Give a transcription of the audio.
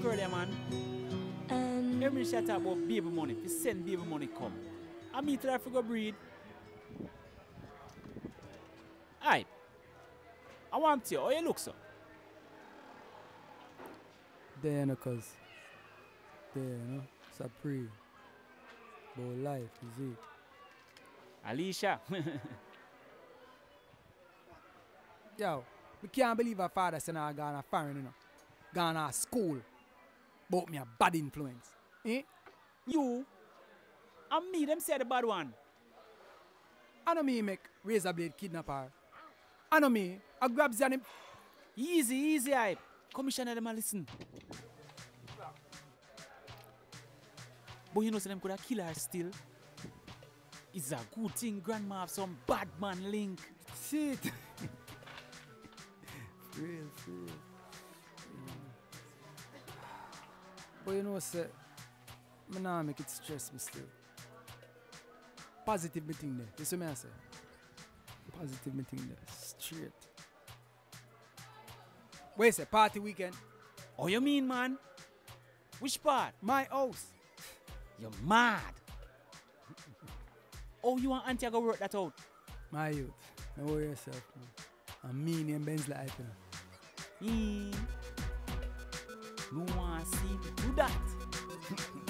talk earlier, man. Every shot about baby money. If you send baby money come. I mean to that figure breed. Alright. I want you. How you look, sir? There, you know, cuz. There, you know. It's a pray. About life, is it? Alicia. Yo, I can't believe a father said I gone a foreign, you know. Gone to school. But me a bad influence. Eh? You and me, them say the bad one. I know me make razor blade kidnap her. I know me, I grab Zanny. Easy, hype. Commissioner them a listen. But you know so them could have killed her still. It's a good thing grandma have some bad man link. Shit. Real. But you know, sir, I nah make it stress me still. Positive meeting there. You see me I say? Positive meeting there. Straight. Wait, say party weekend? Oh, you mean, man? Which part? My house. You're mad. Oh, you want Auntie to go work that out? My youth. Don't worry yourself, man. I'm me and Benzly hype, you know. No one see me do that.